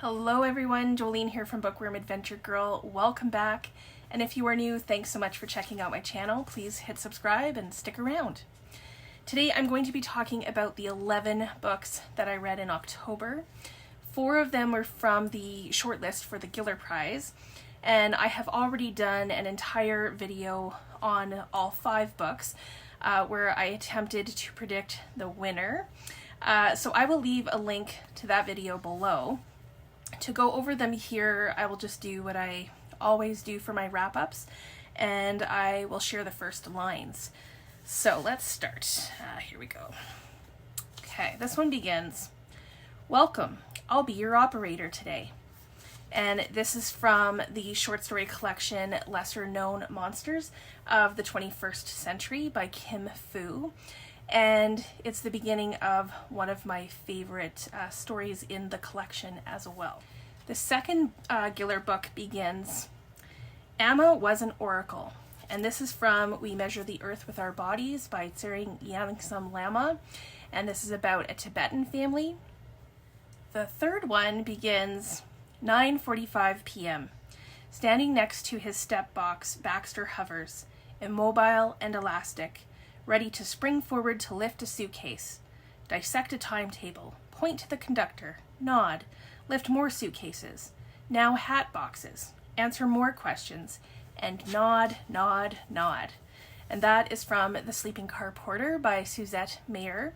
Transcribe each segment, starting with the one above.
Hello everyone, Jolene here from Bookworm Adventure Girl. Welcome back, and if you are new, thanks so much for checking out my channel. Please hit subscribe and stick around. Today I'm going to be talking about the 11 books that I read in October. 4 of them were from the shortlist for the Giller Prize, and I have already done an entire video on all 5 books where I attempted to predict the winner. So I will leave a link to that video below. To go over them here, I will just do what I always do for my wrap-ups, and I will share the first lines. So let's start. Here we go. Okay, this one begins, "Welcome, I'll be your operator today." And this is from the short story collection Lesser Known Monsters of the 21st Century by Kim Fu. And it's the beginning of one of my favorite stories in the collection as well. The second Giller book begins, "Amma was an oracle," and this is from We Measure the Earth with Our Bodies by Tsering, Yangsom, Lama, and this is about a Tibetan family. The third one begins, 9:45 p.m. Standing next to his step box, Baxter hovers, immobile and elastic, ready to spring forward to lift a suitcase, dissect a timetable, point to the conductor, nod, lift more suitcases, now hat boxes, answer more questions, and nod, nod, nod. And that is from The Sleeping Car Porter by Suzette Mayr,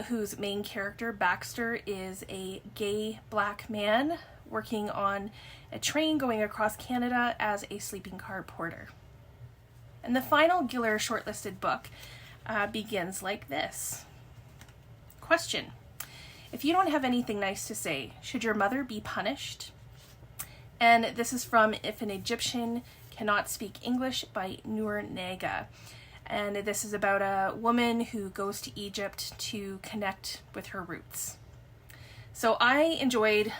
whose main character, Baxter, is a gay black man working on a train going across Canada as a sleeping car porter. And the final Giller shortlisted book begins like this. Question: if you don't have anything nice to say, should your mother be punished? And this is from If an Egyptian Cannot Speak English by Noor Naga. And this is about a woman who goes to Egypt to connect with her roots. So I enjoyed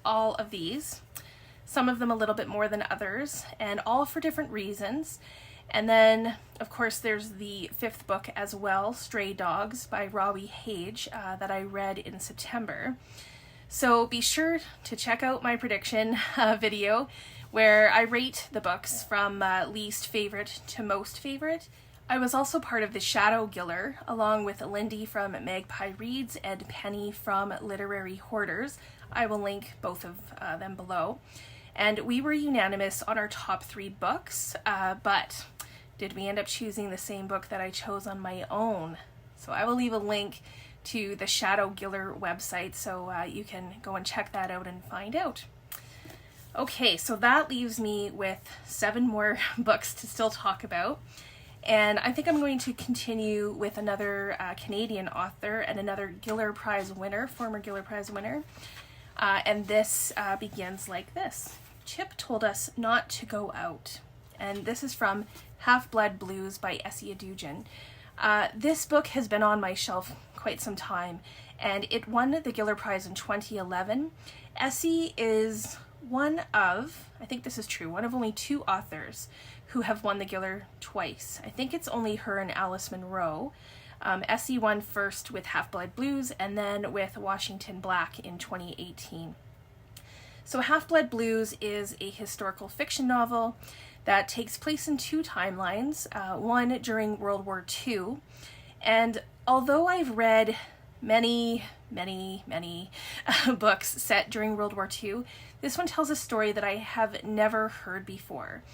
all of these, some of them a little bit more than others, and all for different reasons. And then, of course, there's the 5th book as well, Stray Dogs by Rawi Hage, that I read in September. So be sure to check out my prediction video where I rate the books from least favorite to most favorite. I was also part of the Shadow Giller, along with Lindy from Magpie Reads and Penny from Literary Hoarders. I will link both of them below. And we were unanimous on our top 3 books, but did we end up choosing the same book that I chose on my own? So I will leave a link to the Shadow Giller website so you can go and check that out and find out. Okay, so that leaves me with 7 more books to still talk about. And I think I'm going to continue with another Canadian author and another Giller Prize winner, former Giller Prize winner. And this begins like this. Chip told us not to go out. And this is from Half-Blood Blues by Edugyan. This book has been on my shelf quite some time, and it won the Giller Prize in 2011. Essie is one of, I think this is true, one of only 2 authors who have won the Giller twice. I think it's only her and Alice Munro. Essie won first with Half-Blood Blues and then with Washington Black in 2018. So Half-Blood Blues is a historical fiction novel that takes place in 2 timelines, one during World War II. And although I've read many books set during World War II, this one tells a story that I have never heard before.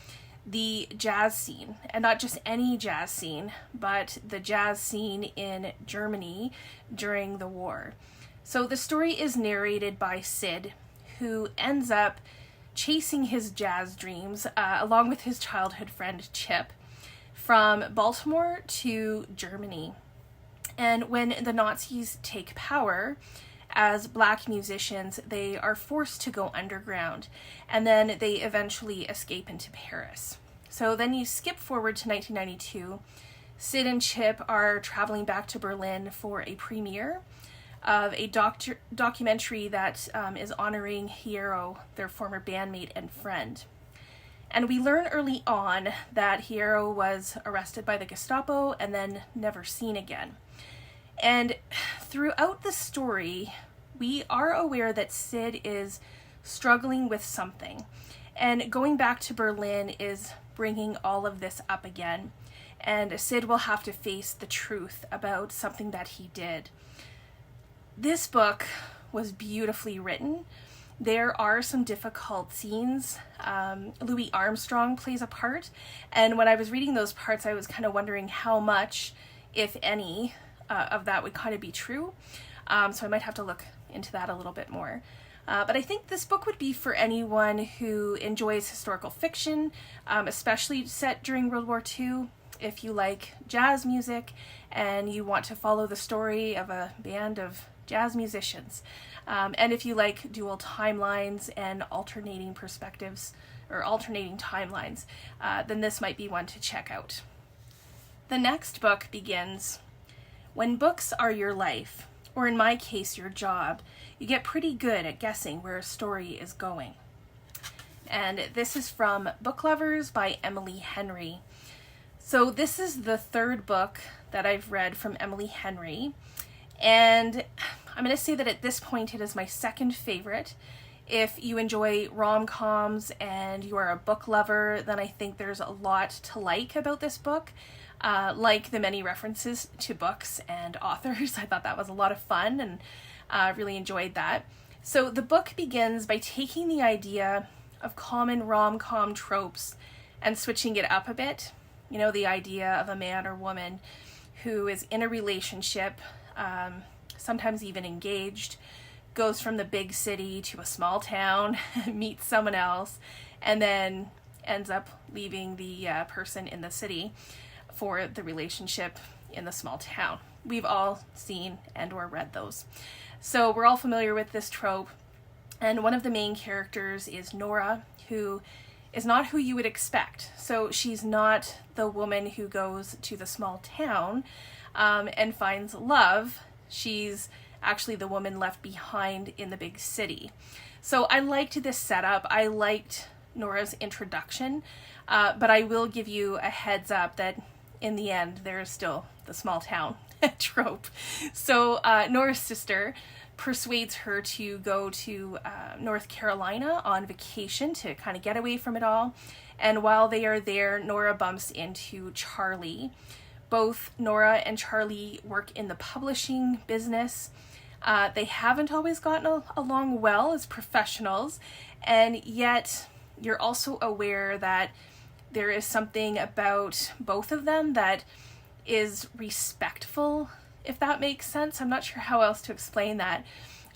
The jazz scene, and not just any jazz scene, but the jazz scene in Germany during the war. So the story is narrated by Sid, who ends up chasing his jazz dreams along with his childhood friend Chip from Baltimore to Germany. And when the Nazis take power, as black musicians, they are forced to go underground, and then they eventually escape into Paris. So then you skip forward to 1992. Sid and Chip are traveling back to Berlin for a premiere of a documentary that is honoring Hierro, their former bandmate and friend. And we learn early on that Hierro was arrested by the Gestapo and then never seen again. And throughout the story, we are aware that Sid is struggling with something. And going back to Berlin is bringing all of this up again. And Sid will have to face the truth about something that he did. This book was beautifully written. There are some difficult scenes. Louis Armstrong plays a part. And when I was reading those parts, I was kind of wondering how much, if any, of that would kind of be true. So I might have to look into that a little bit more. But I think this book would be for anyone who enjoys historical fiction, especially set during World War II. If you like jazz music and you want to follow the story of a band of jazz musicians. And if you like dual timelines and alternating perspectives or alternating timelines, then this might be one to check out. The next book begins, when books are your life, or in my case, your job, you get pretty good at guessing where a story is going. And this is from Book Lovers by Emily Henry. So this is the third book that I've read from Emily Henry. And I'm going to say that at this point it is my second favorite. If you enjoy rom-coms and you are a book lover, then I think there's a lot to like about this book. Like the many references to books and authors. I thought that was a lot of fun and really enjoyed that. So the book begins by taking the idea of common rom-com tropes and switching it up a bit. You know, the idea of a man or woman who is in a relationship, sometimes even engaged, goes from the big city to a small town, meets someone else, and then ends up leaving the person in the city for the relationship in the small town. We've all seen and or read those. So we're all familiar with this trope. And one of the main characters is Nora, who is not who you would expect. So she's not the woman who goes to the small town and finds love. She's actually the woman left behind in the big city. So I liked this setup. I liked Nora's introduction, but I will give you a heads up that in the end there is still the small town trope. So Nora's sister persuades her to go to North Carolina on vacation to kind of get away from it all. And while they are there, Nora bumps into Charlie. Both Nora and Charlie work in the publishing business. They haven't always gotten along well as professionals, and yet you're also aware that there is something about both of them that is respectful, if that makes sense. I'm not sure how else to explain that.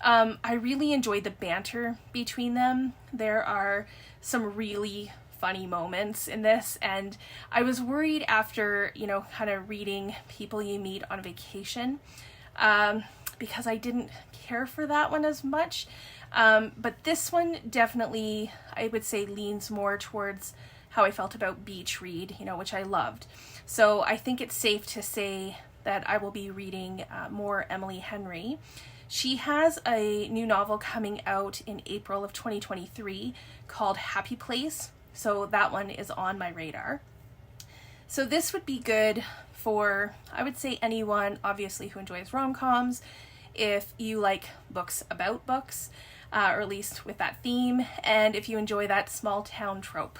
I really enjoyed the banter between them. There are some really funny moments in this, and I was worried after, kind of reading people you meet on vacation, because I didn't care for that one as much. But this one definitely, I would say, leans more towards how I felt about Beach Read, which I loved. So I think it's safe to say that I will be reading more Emily Henry. She has a new novel coming out in April of 2023 called Happy Place. So that one is on my radar. So this would be good for, I would say, anyone, obviously, who enjoys rom-coms, if you like books about books, or at least with that theme, and if you enjoy that small town trope.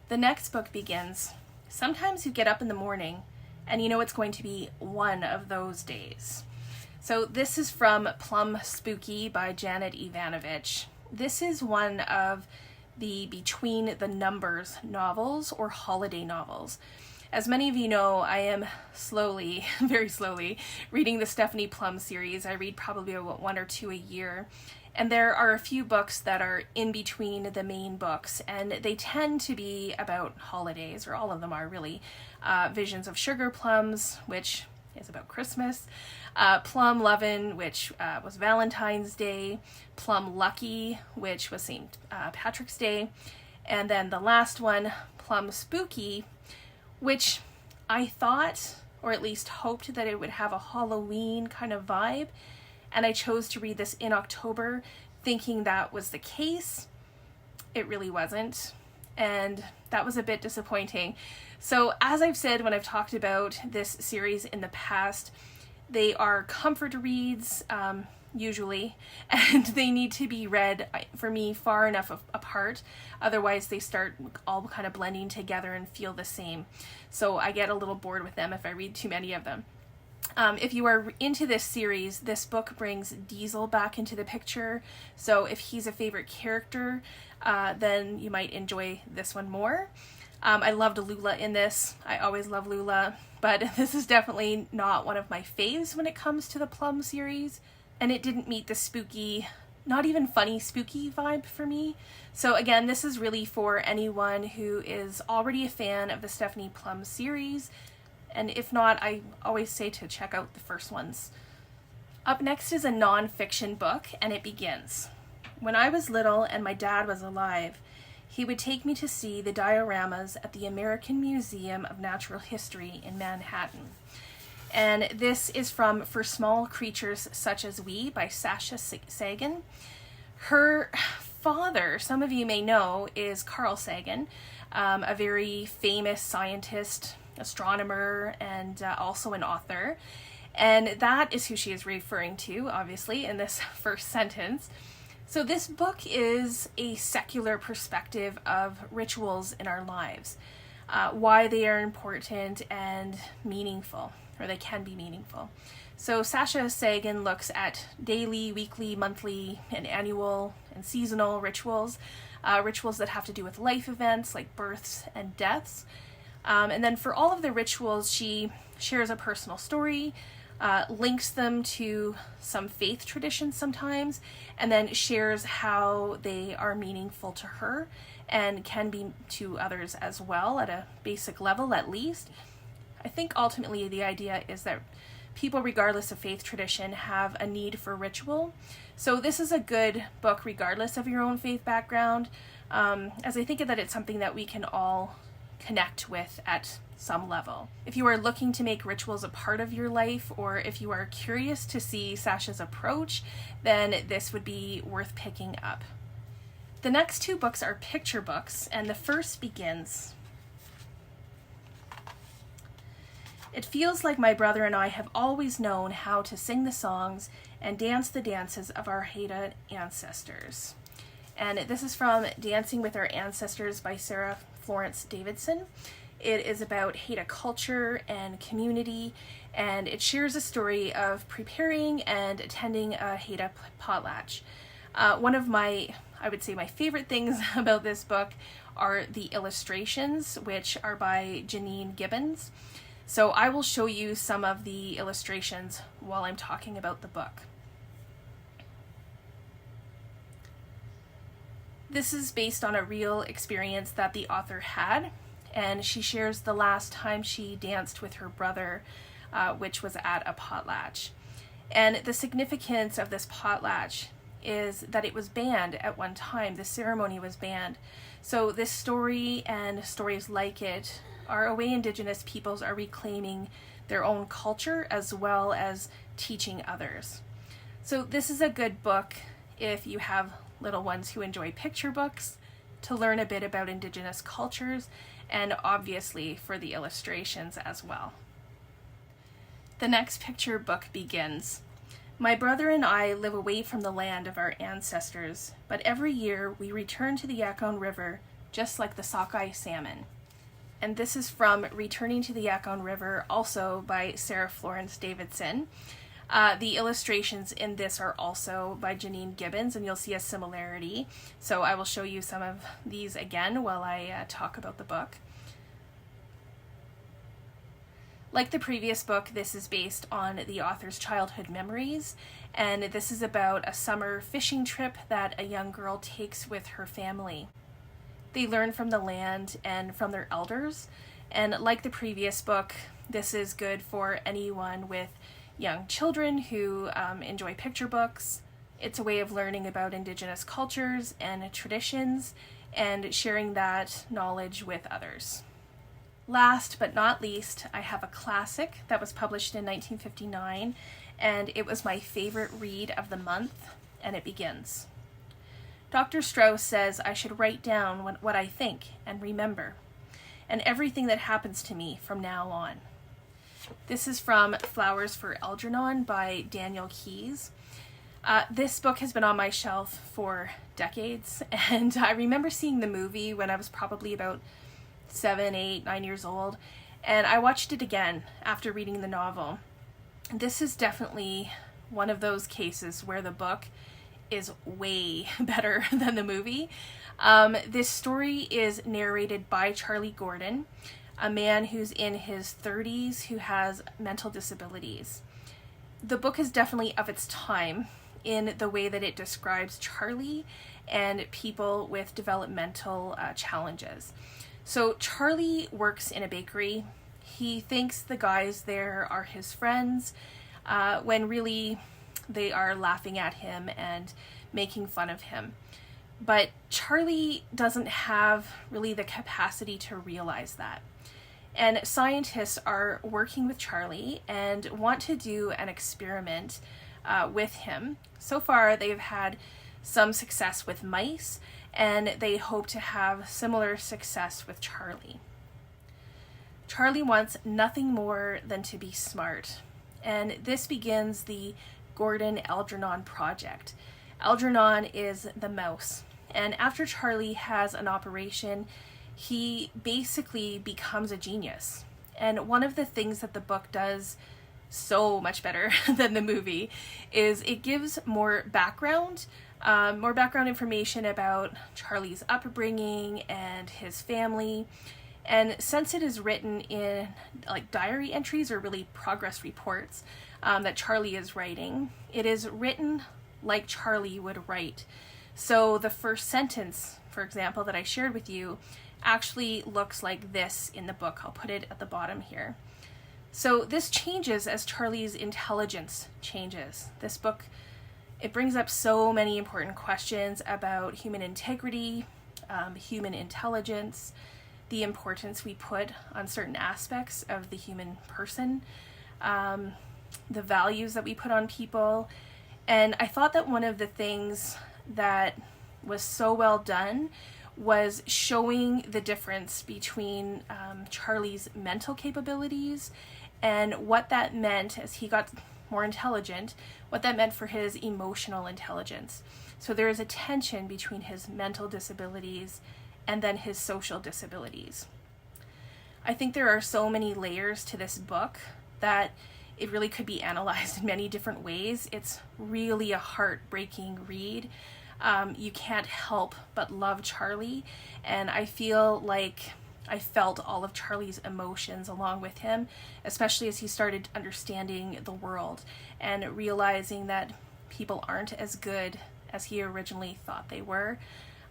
The next book begins, sometimes you get up in the morning and you know it's going to be one of those days. So this is from Plum Spooky by Janet Evanovich. This is one of the Between the Numbers novels or holiday novels. As many of you know, I am slowly, very slowly, reading the Stephanie Plum series. I read probably one or two a year. And there are a few books that are in between the main books, and they tend to be about holidays, or all of them are really. Visions of Sugar Plums, which is about Christmas. Plum Lovin', which was Valentine's Day. Plum Lucky, which was St. Patrick's Day. And then the last one, Plum Spooky, which I thought, or at least hoped, that it would have a Halloween kind of vibe. And I chose to read this in October thinking that was the case. It really wasn't. And that was a bit disappointing. So as I've said when I've talked about this series in the past, they are comfort reads. usually, and they need to be read, for me, far enough apart. Otherwise, they start all kind of blending together and feel the same. So I get a little bored with them if I read too many of them. If you are into this series, this book brings Diesel back into the picture. So if he's a favorite character, then you might enjoy this one more. I loved Lula in this. I always love Lula, but this is definitely not one of my faves when it comes to the Plum series. And it didn't meet the spooky, not even funny spooky vibe for me. So again, this is really for anyone who is already a fan of the Stephanie Plum series. And if not, I always say to check out the first ones. Up next is a non-fiction book, and it begins. When I was little and my dad was alive, he would take me to see the dioramas at the American Museum of Natural History in Manhattan. And this is from For Small Creatures Such as We by Sasha Sagan. Her father, some of you may know, is Carl Sagan, a very famous scientist, astronomer, and also an author. And that is who she is referring to, obviously, in this first sentence. So this book is a secular perspective of rituals in our lives, why they are important and meaningful, or they can be meaningful. So Sasha Sagan looks at daily, weekly, monthly, and annual and seasonal rituals, rituals that have to do with life events like births and deaths. And then for all of the rituals, she shares a personal story, links them to some faith traditions sometimes, and then shares how they are meaningful to her and can be to others as well, at a basic level at least. I think ultimately the idea is that people, regardless of faith tradition, have a need for ritual. So this is a good book regardless of your own faith background, as I think that it's something that we can all connect with at some level. If you are looking to make rituals a part of your life, or if you are curious to see Sasha's approach, then this would be worth picking up. The next two books are picture books, and the first begins. It feels like my brother and I have always known how to sing the songs and dance the dances of our Haida ancestors. And this is from Dancing with Our Ancestors by Florence Davidson. It is about Haida culture and community, and it shares a story of preparing and attending a Haida potlatch. One of my favorite things about this book are the illustrations, which are by Janine Gibbons. So I will show you some of the illustrations while I'm talking about the book. This is based on a real experience that the author had, and she shares the last time she danced with her brother, which was at a potlatch. And the significance of this potlatch is that it was banned at one time. The ceremony was banned. So this story and stories like it are a way Indigenous peoples are reclaiming their own culture as well as teaching others. So this is a good book if you have little ones who enjoy picture books, to learn a bit about Indigenous cultures, and obviously for the illustrations as well. The next picture book begins. My brother and I live away from the land of our ancestors, but every year we return to the Yakoun River, just like the sockeye salmon. And this is from Returning to the Yakoun River, also by Florence Davidson. The illustrations in this are also by Janine Gibbons, and you'll see a similarity. So I will show you some of these again while I talk about the book. Like the previous book, this is based on the author's childhood memories, and this is about a summer fishing trip that a young girl takes with her family. They learn from the land and from their elders, and like the previous book, this is good for anyone with young children who enjoy picture books. It's a way of learning about Indigenous cultures and traditions and sharing that knowledge with others. Last but not least, I have a classic that was published in 1959, and it was my favorite read of the month, and it begins. Dr. Strauss says I should write down what I think and remember, and everything that happens to me from now on. This is from Flowers for Algernon by Daniel Keyes. This book has been on my shelf for decades, and I remember seeing the movie when I was probably about 7, 8, 9 years old, and I watched it again after reading the novel. This is definitely one of those cases where the book is way better than the movie. This story is narrated by Charlie Gordon, a man who's in his 30s who has mental disabilities. The book is definitely of its time in the way that it describes Charlie and people with developmental challenges. So Charlie works in a bakery. He thinks the guys there are his friends, when really they are laughing at him and making fun of him. But Charlie doesn't have really the capacity to realize that. And scientists are working with Charlie and want to do an experiment with him. So far, they've had some success with mice, and they hope to have similar success with Charlie. Charlie wants nothing more than to be smart, and this begins the Gordon Algernon project. Algernon is the mouse, and after Charlie has an operation, he basically becomes a genius. And one of the things that the book does so much better than the movie is it gives more background information about Charlie's upbringing and his family. And since it is written in like diary entries or really progress reports that Charlie is writing, it is written like Charlie would write. So the first sentence, for example, that I shared with you actually looks like this in the book. I'll put it at the bottom here. So this changes as Charlie's intelligence changes. This book, it brings up so many important questions about human integrity, human intelligence, the importance we put on certain aspects of the human person, the values that we put on people. And I thought that one of the things that was so well done was showing the difference between Charlie's mental capabilities and what that meant as he got more intelligent, what that meant for his emotional intelligence. So there is a tension between his mental disabilities and then his social disabilities. I think there are so many layers to this book that it really could be analyzed in many different ways. It's really a heartbreaking read. You can't help but love Charlie, and I feel like I felt all of Charlie's emotions along with him, especially as he started understanding the world and realizing that people aren't as good as he originally thought they were.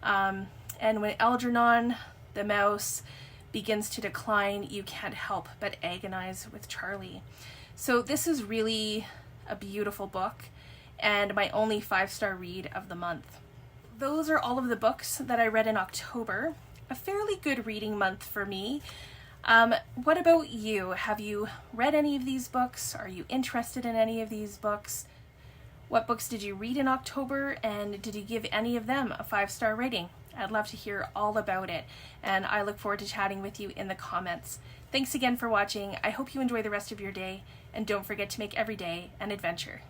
And when Algernon, the mouse, begins to decline, you can't help but agonize with Charlie. So this is really a beautiful book and my only 5-star read of the month. Those are all of the books that I read in October. A fairly good reading month for me. What about you? Have you read any of these books? Are you interested in any of these books? What books did you read in October, and did you give any of them a 5-star rating? I'd love to hear all about it, and I look forward to chatting with you in the comments. Thanks again for watching. I hope you enjoy the rest of your day, and don't forget to make every day an adventure.